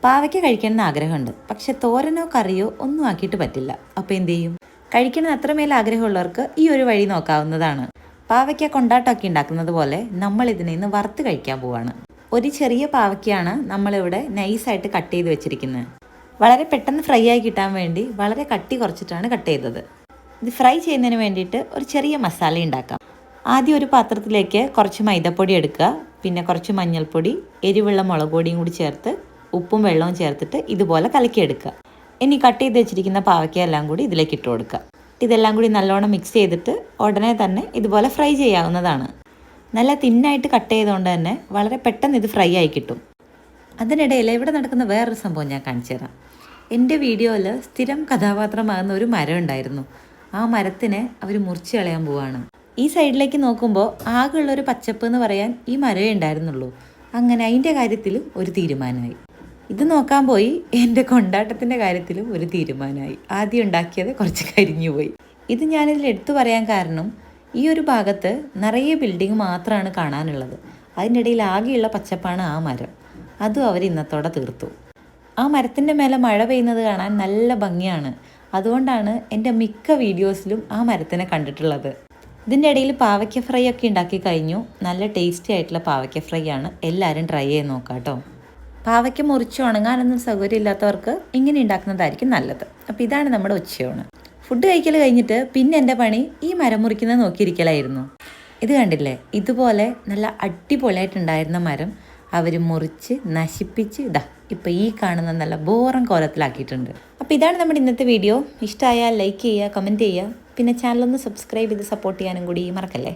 പാവയ്ക്ക കഴിക്കണമെന്ന് ആഗ്രഹമുണ്ട്, പക്ഷെ തോരനോ കറിയോ ഒന്നും ആക്കിയിട്ട് പറ്റില്ല. അപ്പോൾ എന്ത് ചെയ്യും? കഴിക്കണമെന്ന് അത്രമേൽ ആഗ്രഹമുള്ളവർക്ക് ഈ ഒരു വഴി നോക്കാവുന്നതാണ്. പാവയ്ക്ക കൊണ്ടാട്ടമൊക്കെ ഉണ്ടാക്കുന്നത് പോലെ നമ്മൾ ഇതിനെ ഇന്ന് വറുത്ത് കഴിക്കാൻ പോവാണ്. ഒരു ചെറിയ പാവയ്ക്കയാണ് നമ്മളിവിടെ നൈസായിട്ട് കട്ട് ചെയ്ത് വെച്ചിരിക്കുന്നത്. വളരെ പെട്ടെന്ന് ഫ്രൈ ആയി കിട്ടാൻ വേണ്ടി വളരെ കട്ടി കുറച്ചിട്ടാണ് കട്ട് ചെയ്തത്. ഇത് ഫ്രൈ ചെയ്യുന്നതിന് വേണ്ടിയിട്ട് ഒരു ചെറിയ മസാല ഉണ്ടാക്കാം. ആദ്യം ഒരു പാത്രത്തിലേക്ക് കുറച്ച് മൈദപ്പൊടി എടുക്കുക, പിന്നെ കുറച്ച് മഞ്ഞൾപ്പൊടി, എരിവുള്ള മുളക് പൊടിയും കൂടി ചേർത്ത് ഉപ്പും വെള്ളവും ചേർത്തിട്ട് ഇതുപോലെ കലക്കിയെടുക്കുക. ഇനി കട്ട് ചെയ്ത് വെച്ചിരിക്കുന്ന പാവയ്ക്ക എല്ലാം കൂടി ഇതിലേക്ക് ഇട്ട് കൊടുക്കുക. ഇതെല്ലാം കൂടി നല്ലോണം മിക്സ് ചെയ്തിട്ട് ഉടനെ തന്നെ ഇതുപോലെ ഫ്രൈ ചെയ്യാവുന്നതാണ്. നല്ല തിന്നായിട്ട് കട്ട് ചെയ്തുകൊണ്ട് തന്നെ വളരെ പെട്ടെന്ന് ഇത് ഫ്രൈ ആയി കിട്ടും. അതിനിടയിൽ ഇവിടെ നടക്കുന്ന വേറൊരു സംഭവം ഞാൻ കാണിച്ചു തരാം. എൻ്റെ വീഡിയോയിൽ സ്ഥിരം കഥാപാത്രമാകുന്ന ഒരു മരം ഉണ്ടായിരുന്നു. ആ മരത്തിനെ അവർ മുറിച്ച് കളയാൻ പോവാണ്. ഈ സൈഡിലേക്ക് നോക്കുമ്പോൾ ആകെയുള്ളൊരു പച്ചപ്പ് എന്ന് പറയാൻ ഈ മരമേ ഉണ്ടായിരുന്നുള്ളൂ. അങ്ങനെ അതിൻ്റെ കാര്യത്തിലും ഒരു തീരുമാനമായി. ഇത് നോക്കാൻ പോയി എൻ്റെ കൊണ്ടാട്ടത്തിൻ്റെ കാര്യത്തിലും ഒരു തീരുമാനമായി. ആദ്യം ഉണ്ടാക്കിയത് കുറച്ച് കരിഞ്ഞു പോയി. ഇത് ഞാനിതിൽ എടുത്തു പറയാൻ കാരണം, ഈ ഒരു ഭാഗത്ത് നിറയെ ബിൽഡിങ് മാത്രമാണ് കാണാനുള്ളത്. അതിൻ്റെ ഇടയിൽ ആകെയുള്ള പച്ചപ്പാണ് ആ മരം. അതും അവർ ഇന്നത്തോടെ തീർത്തു. ആ മരത്തിൻ്റെ മേലെ മഴ പെയ്യുന്നത് കാണാൻ നല്ല ഭംഗിയാണ്. അതുകൊണ്ടാണ് എൻ്റെ മിക്ക വീഡിയോസിലും ആ മരത്തിനെ കണ്ടിട്ടുള്ളത്. ഇതിൻ്റെ ഇടയിൽ പാവയ്ക്ക ഫ്രൈ ഒക്കെ ഉണ്ടാക്കി കഴിഞ്ഞു. നല്ല ടേസ്റ്റി ആയിട്ടുള്ള പാവയ്ക്ക ഫ്രൈ ആണ്. എല്ലാവരും ട്രൈ ചെയ്ത് നോക്കാം കേട്ടോ. പാവയ്ക്ക മുറിച്ച് ഉണങ്ങാനൊന്നും സൗകര്യമില്ലാത്തവർക്ക് ഇങ്ങനെ ഉണ്ടാക്കുന്നതായിരിക്കും നല്ലത്. അപ്പോൾ ഇതാണ് നമ്മുടെ ഉച്ചയൂണ്. ഫുഡ് കഴിക്കൽ കഴിഞ്ഞിട്ട് പിന്നെ എൻ്റെ പണി ഈ മരം മുറിക്കുന്നത് നോക്കിയിരിക്കലായിരുന്നു. ഇത് കണ്ടില്ലേ, ഇതുപോലെ നല്ല അടിപൊളിയായിട്ടുണ്ടായിരുന്ന മരം അവർ മുറിച്ച് നശിപ്പിച്ച് ഇപ്പോൾ ഈ കാണുന്ന നല്ല ബോറൻ കോലത്തിലാക്കിയിട്ടുണ്ട്. അപ്പോൾ ഇതാണ് നമ്മുടെ ഇന്നത്തെ വീഡിയോ. ഇഷ്ടമായാൽ ലൈക്ക് ചെയ്യുക, കമൻറ്റ് ചെയ്യുക, പിന്നെ ചാനലൊന്ന് സബ്സ്ക്രൈബ് ചെയ്ത് സപ്പോർട്ട് ചെയ്യാനും കൂടി മറക്കല്ലേ.